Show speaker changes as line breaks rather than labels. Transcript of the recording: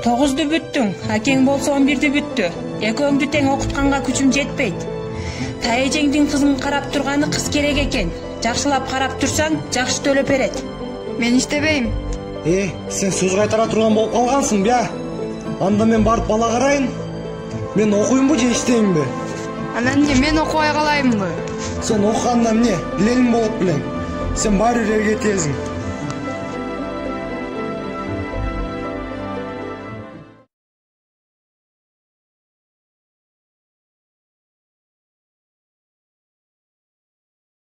Тогузду бүттүң, акең болсо 11-ди бүттү. Экөөңдү тең окутканга күчүм жетпейт. Таэжеңдин кызын карап турганы кыз керек экен. Жакшылап карап турсаң, жакшы төлөп берет.
Мен иштебейм.
Сен сөз кайтара турган болуп калгансың бе? Анда мен барып бала карайын. Мен окуймбу же иштеймби?
Анан эмне мен окубай калайынбы?
Сен окуганда эмне? Билелиң болуп белең. Сен баары бир элге кетесиң.